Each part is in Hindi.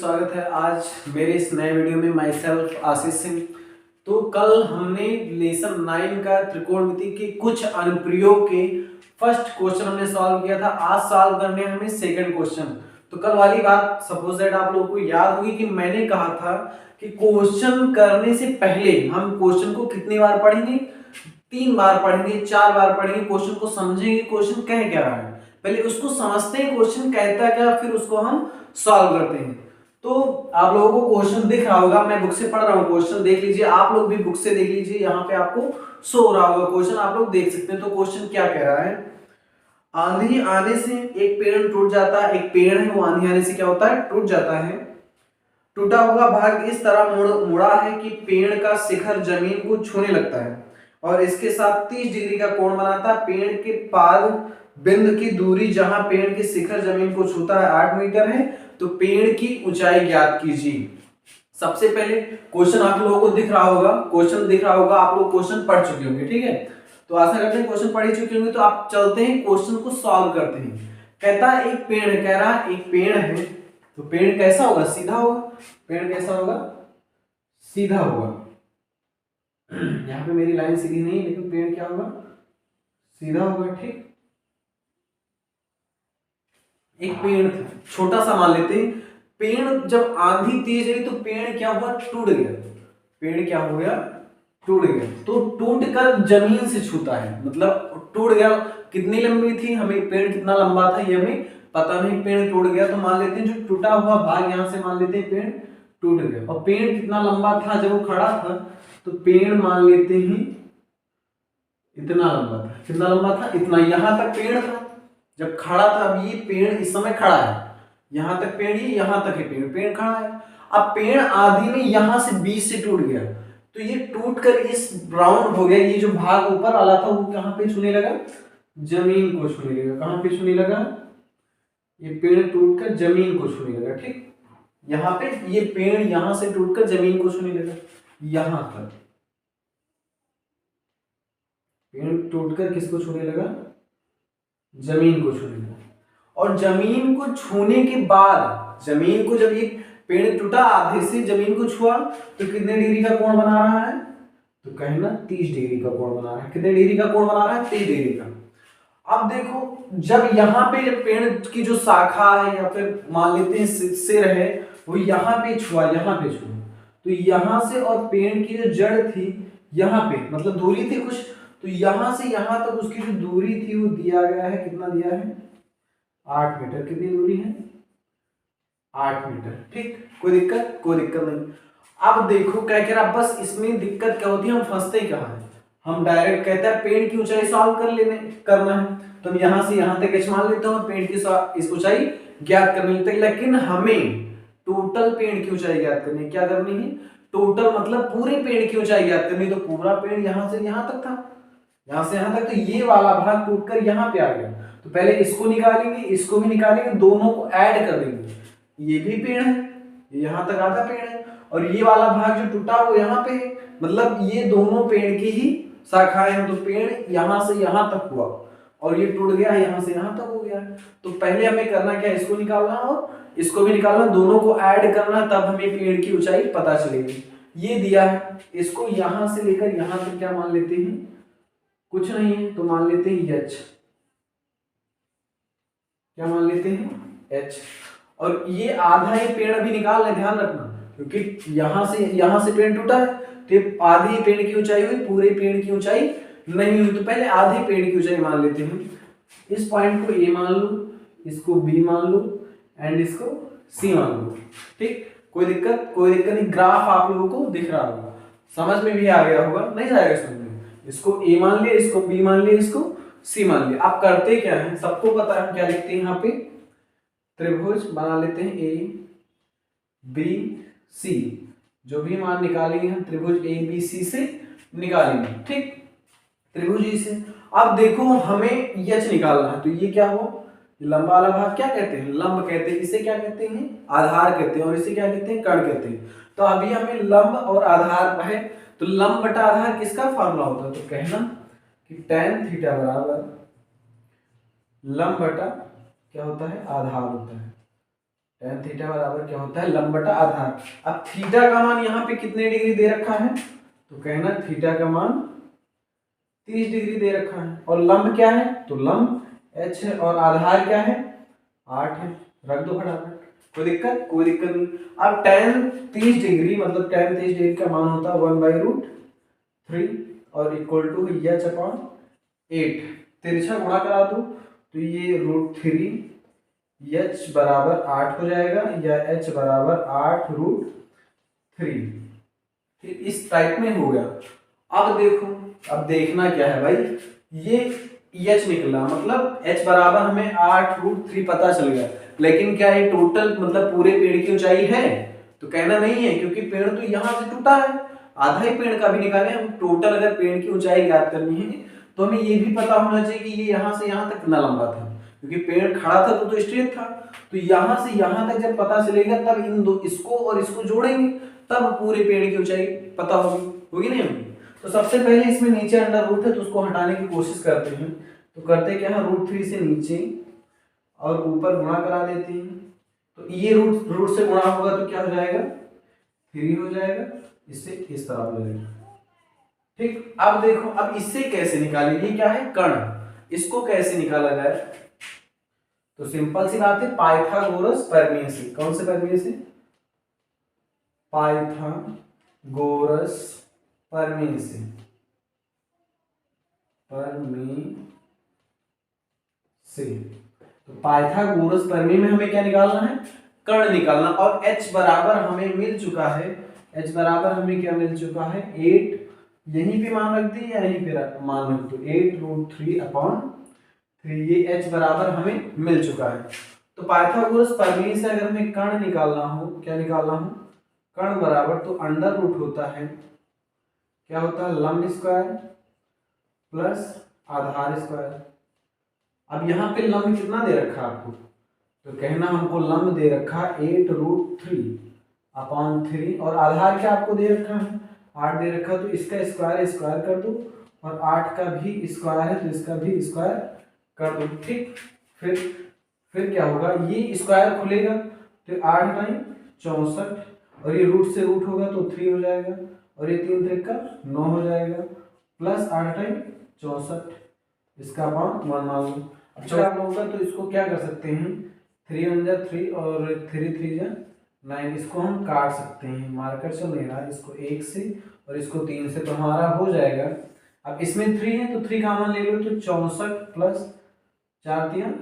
स्वागत है आज मेरे इस नए वीडियो में। My self Ashish Singh. तो कल हमने लेसन 9 का त्रिकोणमिति के कुछ अनुप्रयोग के फर्स्ट क्वेश्चन हमने सॉल्व किया था। आज सॉल्व करने हमें सेकंड क्वेश्चन। तो कल वाली बात सपोज दैट आप लोगों को याद होगी कि मैंने कहा था कि क्वेश्चन करने से पहले हम क्वेश्चन को कितनी बार पढ़ेंगे, 3 बार पढ़ेंगे, 4 बार पढ़ेंगे। क्वेश्चन को समझेंगे, क्वेश्चन कह क्या रहा है, पहले उसको समझते हैं क्वेश्चन कहता क्या, फिर उसको हम सॉल्व करते हैं। तो आप लोगों को क्वेश्चन दिख रहा होगा, मैं बुक से पढ़ रहा हूँ, क्वेश्चन देख लीजिए। आप लोग भी बुक से देख लीजिए, यहाँ पे आपको शो हो रहा होगा क्वेश्चन, आप लोग देख सकते हैं। तो क्वेश्चन क्या कह रहा है, आंधी आने से एक पेड़ टूट जाता है। एक पेड़ है वो आंधी आने से क्या होता है, टूट जाता है। टूटा हुआ भाग इस तरह मुड़ा है कि पेड़ का शिखर जमीन को छूने लगता है और इसके साथ 30 डिग्री का कोण बनाता है। पेड़ के पाद बिंद की दूरी जहां पेड़ के शिखर जमीन को छूता है 8 मीटर है। तो पेड़ की ऊंचाई ज्ञात कीजिए। सबसे पहले क्वेश्चन आप लोगों को दिख रहा होगा, क्वेश्चन दिख रहा होगा, आप लोग क्वेश्चन पढ़ चुके होंगे, ठीक है। तो आशा करते हैं क्वेश्चन पढ़ चुके होंगे। तो आप चलते हैं क्वेश्चन को सॉल्व करते हैं। कहता है एक पेड़ है, कह रहा है एक पेड़ है, तो पेड़ कैसा होगा, सीधा होगा। पेड़ कैसा होगा, सीधा होगा। यहाँ पे मेरी लाइन सीधी नहीं है, लेकिन पेड़ क्या होगा, सीधा होगा, ठीक। एक पेड़ था, छोटा सा मान लेते हैं। पेड़ जब आंधी तेज आई तो पेड़ क्या हुआ, टूट गया। पेड़ क्या हो गया, टूट गया। तो टूट कर जमीन से छूता है, मतलब टूट गया। कितनी लंबी थी, हमें पेड़ कितना लंबा था ये हमें पता नहीं। पेड़ टूट गया तो मान लेते हैं जो टूटा हुआ भाग, यहां से मान लेते हैं पेड़ टूट गया। और पेड़ कितना लंबा था जब वो खड़ा था, तो पेड़ मान लेते हैं इतना लंबा था। कितना लंबा था, इतना। यहां तक पेड़ था जब खड़ा था। अब ये पेड़ इस समय खड़ा है, यहां तक पेड़, ये यहां तक है पेड़, पेड़ खड़ा है। अब पेड़ आधी में यहां से बीच से टूट गया, तो ये टूट कर इस राउंड हो गया। ये जो भाग ऊपर वाला था वो कहां पे छूने लगा, जमीन को छूने लगा। कहां पे छूने लगा, ये पेड़ टूटकर जमीन को छूने लगा, ठीक। यहाँ पे ये पेड़ यहां से टूटकर जमीन को छूने लगा, यहां तक पेड़ टूटकर किसको छूने लगा, जमीन को छूने लगा। और जमीन को छूने के बाद, जमीन को जब ये पेड़ टूटा आधे से जमीन को छुआ, तो कितने डिग्री का कोण बना रहा है, तो कहना 30 डिग्री का कोण बना रहा है। कितने डिग्री का कोण बना रहा है, 30 डिग्री का। अब देखो, जब यहाँ पे पेड़ की जो शाखा है या फिर मान लेते हैं सिर है, वो यहाँ पे छुआ, यहाँ पे छुआ, तो यहाँ से और पेड़ की जो जड़ थी यहाँ पे, मतलब दूरी थी कुछ, तो यहाँ से यहाँ तक उसकी जो दूरी थी वो दिया गया है। कितना दिया है, 8 मीटर। कितनी दूरी है, 8 मीटर, ठीक। कोई दिक्कत, कोई दिक्कत नहीं। अब देखो क्या कह रहा, बस इसमें दिक्कत क्या होती है, हम फंसते कहाँ है। हम डायरेक्ट कहते हैं पेड़ की ऊंचाई सॉल्व करना है, तो हम यहाँ से यहाँ तक मान लेते हैं और पेड़ की इस ऊंचाई ज्ञात करने लेते हैं। लेकिन हमें टोटल पेड़ की ऊंचाई ज्ञात करनी है। क्या करनी है, टोटल मतलब पूरे पेड़ की ऊंचाई ज्ञात करनी। तो पूरा पेड़ यहाँ से यहाँ तक था, यहाँ से यहाँ तक, तो ये वाला भाग टूटकर यहाँ पे आ गया। तो पहले इसको निकालेंगे, इसको भी निकालेंगे, दोनों को ऐड कर देंगे। ये भी पेड़ है, यहाँ तक आधा पेड़ है, और ये वाला भाग जो टूटा वो यहाँ पे है, मतलब ये दोनों पेड़ की ही शाखाएं हैं। तो पेड़ यहाँ से यहाँ तक हुआ और ये टूट गया, यहाँ से यहाँ तक हो गया। तो पहले हमें करना क्या है, इसको निकालना और इसको भी निकालना, दोनों को ऐड करना, तब हमें पेड़ की ऊंचाई पता चलेगी। ये दिया है, इसको यहाँ से लेकर यहाँ तक क्या मान लेते हैं, कुछ नहीं है, तो मान लेते हैं h। क्या मान लेते हैं, h। और ये आधा ही पेड़ अभी निकाल ले, ध्यान रखना, क्योंकि यहाँ से पेड़ टूटा है, तो आधी पेड़ की ऊंचाई हुई, पूरे पेड़ की ऊंचाई नहीं हुई। तो पहले आधे पेड़ की ऊंचाई मान लेते हैं। इस पॉइंट को a मान लो, इसको b मान लो एंड इसको c मान लो, ठीक। कोई दिक्कत, कोई दिक्कत नहीं। ग्राफ आप लोगों को दिख रहा होगा, समझ में भी आ गया होगा, नहीं जाएगा समझ में। इसको a मान लिया, इसको b मान लिया, इसको c मान लिया। आप करते क्या है, सबको पता है हम क्या लिखते हैं, यहाँ पे त्रिभुज बना लेते हैं a b c। जो भी मान निकालेंगे हम त्रिभुज a b c से निकालेंगे, ठीक, त्रिभुज ई से। अब देखो हमें यच निकालना है, तो ये क्या हो, लंबा वाला भाग क्या कहते हैं, लंब कहते हैं। इसे क्या कहते हैं, आधार कहते हैं, और इसे क्या कहते हैं, कर्ण कहते हैं। तो अभी हमें लंब और आधार है, तो लंब बटा आधार किसका फॉर्मूला होता है, तो कहना कि tan थीटा बराबर लंब बटा क्या होता है, आधार होता है, tan थीटा बराबर क्या होता है, लंब बटा आधार। अब थीटा का मान यहाँ पे कितने डिग्री दे रखा है, तो कहना थीटा का मान 30 डिग्री दे रखा है। और लंब क्या है, तो लंब h है और आधार क्या है, 8 है। रख दो फटाफट, कोई दिक्कत, कोई दिक्कत नहीं। अब tan 30 डिग्री मतलब tan 30 डिग्री का मान होता है 1/√3 और इक्वल टू h/8। तिरछा गुणा करा दो तो ये √3 h बराबर 8 हो जाएगा, या h बराबर 8√3। फिर इस टाइप में हो गया। अब देखो, अब देखना क्या है भाई, ये h निकला मतलब h बराबर हमें 8√3 पता चल गया, लेकिन क्या ये टोटल मतलब पूरे पेड़ की ऊंचाई है, तो कहना नहीं है, क्योंकि पेड़ तो यहाँ से टूटा है, आधा ही पेड़ का भी निकाले हम। टोटल अगर पेड़ की ऊंचाई ज्ञात करनी है तो हमें ये भी पता होना चाहिए कि ये यहाँ से यहाँ तक कितना लंबा था, क्योंकि पेड़ खड़ा था तो स्ट्रेट था। तो यहाँ से यहाँ तक जब पता चलेगा तब इन दो, इसको और इसको जोड़ेंगे, तब पूरे पेड़ की ऊंचाई पता होगी, होगी नहीं होगी। तो सबसे पहले इसमें नीचे अंडर रूट है तो उसको हटाने की कोशिश करते हैं। तो करते क्या है, √3 से नीचे और ऊपर गुणा करा देते हैं। तो ये रूट से गुणा होगा तो क्या हो जाएगा, 3 हो जाएगा, इससे इस तरह हो जाएगा। ठीक, अब देखो, अब इससे कैसे निकालें, ये क्या है कर्ण, इसको कैसे निकाला जाए, तो सिंपल सी बात है, पाइथागोरस प्रमेय से। कौन से प्रमेय से, पाइथागोरस प्रमेय से, तो पाइथागोरस प्रमेय में हमें क्या निकालना है, कर्ण निकालना। और h बराबर हमें मिल चुका है, h बराबर हमें क्या मिल चुका है, 8। यहीं पे मान रख दी या यहीं पे मान रख दो, 8√3/3, ये h बराबर हमें मिल चुका है। तो पाइथागोरस प्रमेय से अगर हमें कर्ण निकालना हो, क्या निकालना हो, कर्ण बराबर तो अंडर रूट होता है, क्या होता है, लंब स्क्वायर प्लस आधार स्क्वायर। अब यहाँ पे लंब कितना दे रखा आपको, तो कहना हमको लंब दे रखा 8√3/3 और आधार क्या आपको दे रखा है, 8 दे रखा, तो इसका स्क्वायर स्क्वायर कर दो और 8 का भी स्क्वायर है तो इसका भी स्क्वायर कर दो। ठीक, फिर क्या होगा, ये स्क्वायर खुलेगा तो 8 टाइम 64 और ये रूट से रूट होगा तो 3 हो जाएगा और ये 3 3 का 9 हो जाएगा प्लस 8 टाइम 64, इसका मान 1 मान लो। अब 4 होगा तो इसको क्या कर सकते हैं, 3 1 जा 3 और 3 3 जा 9, इसको हम काट सकते हैं, मार्कर चल नहीं रहा, इसको 1 से और इसको 3 से, तो हमारा हो जाएगा। अब इसमें 3 है तो 3 कॉमन ले लो, तो 64 प्लस 4 3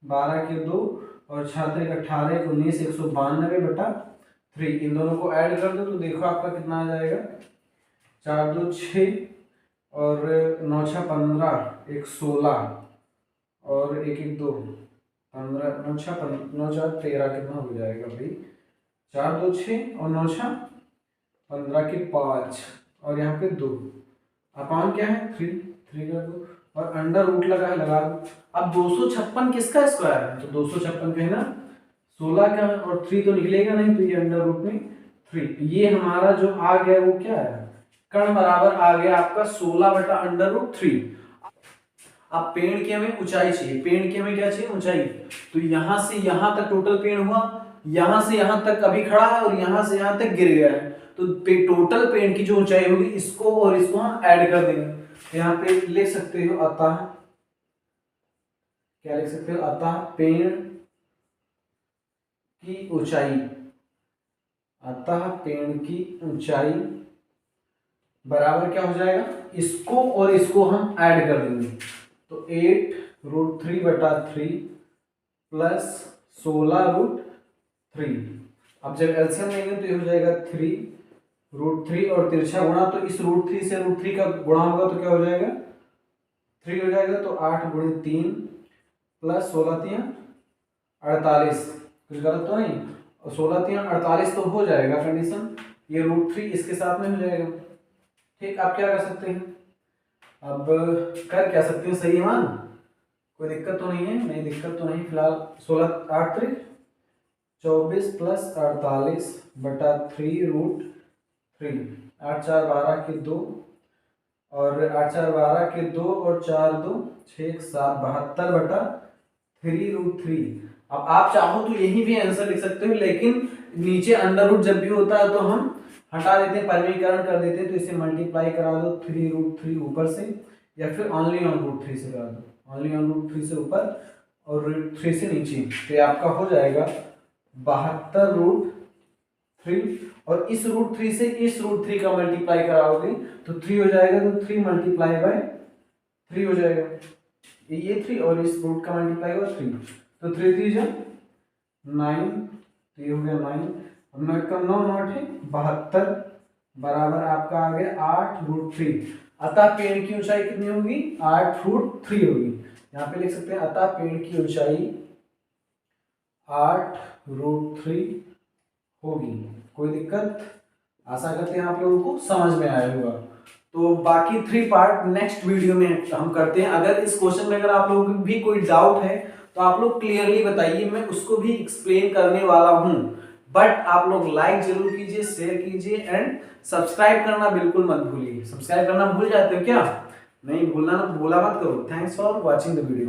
12 के 2 और 6 3 18 19 192/3, इन दोनों को ऐड कर दो तो देखो आपका कितना आ जाएगा, 4 2 6 और 9 6 15 1 16 और 1 1 2 15 9 6 9 4 13 कितना हो जाएगा भाई, 4 2 6 और 9 6 15 के 5 और यहाँ पे 2 अपान क्या है 3 3 का 2 और अंडर रूट लगा है, लगा दो। अब 256 किसका स्क्वायर है, तो 256 कहना 16 का, और 3 तो निकलेगा नहीं तो ये अंडर रूट में 3, ये हमारा जो आ गया वो क्या है, कर्ण बराबर आ गया आपका 16/√3। अब पेड़ की हमें ऊंचाई चाहिए, पेड़ की हमें क्या चाहिए, ऊंचाई। तो यहां से यहां तक टोटल पेड़ हुआ, यहां से यहां तक अभी खड़ा है और यहां से यहां तक गिर गया है, तो टोटल पेड़ की जो ऊंचाई होगी इसको और इसको हम ऐड कर देंगे। तो यहाँ पे लिख सकते हो अतः, क्या लिख सकते हो, अतः पेड़ की ऊंचाई, अतः पेड़ की ऊंचाई बराबर क्या हो जाएगा, इसको और इसको हम ऐड कर देंगे, तो 8√3/3 प्लस 16√3। अब जब एलसीएम लेंगे तो ये हो जाएगा 3√3 और तिरछा गुणा, तो इस √3 से √3 का गुणा होगा तो क्या हो जाएगा, 3 हो जाएगा, तो 8 × 3 प्लस 16 3 48, कुछ गलत तो नहीं, और 16 3 48 तो हो जाएगा कंडीशन, ये √3 इसके साथ में हो जाएगा। ठीक, आप क्या कर सकते हैं, अब कर क्या सकते हैं, सही मान, कोई दिक्कत तो नहीं है, नहीं दिक्कत तो नहीं फिलहाल। 16 8 3 24 प्लस 48/3√3, 8 4 12 के 2 और 8 4 12 के 2 और 4 2 6 7 72/3√3। अब आप चाहो तो यही भी आंसर लिख सकते हो, लेकिन नीचे अंडर रूट जब भी होता है तो हम हटा देते हैं, परिमीकरण कर देते हैं, तो इसे मल्टीप्लाई करा दो 3√3 ऊपर से, या फिर ओनली ऑन रूट 3 से करा दो, ओनली ऑन रूट 3 से ऊपर और रूट 3 से नीचे, तो ये आपका हो जाएगा 72√3, और इस रूट 3 से इस रूट 3 का मल्टीप्लाई कराओगे तो 3 हो जाएगा, तो 3 मल्टीप्लाई बाय 3 हो जाएगा, ये 3 और इस रूट का मल्टीप्लाई होगा 3, तो 3 3 जा 9, तो ये हो गया 9, अब 9 का 9 9 है 72 बराबर आपका आ गया 8√3। अतः पेड़ की ऊंचाई कितनी होगी? 8√3 होगी। यहाँ पे लिख सकते हैं अतः पेड़ की ऊंचाई 8√3 होगी। कोई दिक्कत? आशा करते हैं आप लोगों को समझ में आया होगा। तो बाकी 3 पार्ट नेक्स्ट वीडियो में हम करते हैं। अगर इस क्वेश्चन में अगर आप लोगों को भी कोई डाउट है तो आप लोग क्लियरली बताइए, मैं उसको भी एक्सप्लेन करने वाला हूं। बट आप लोग लाइक जरूर कीजिए, शेयर कीजिए एंड सब्सक्राइब करना बिल्कुल मत भूलिए। सब्सक्राइब करना भूल जाते हो क्या? नहीं भूलना, बोला मत करो। Thanks for watching the video.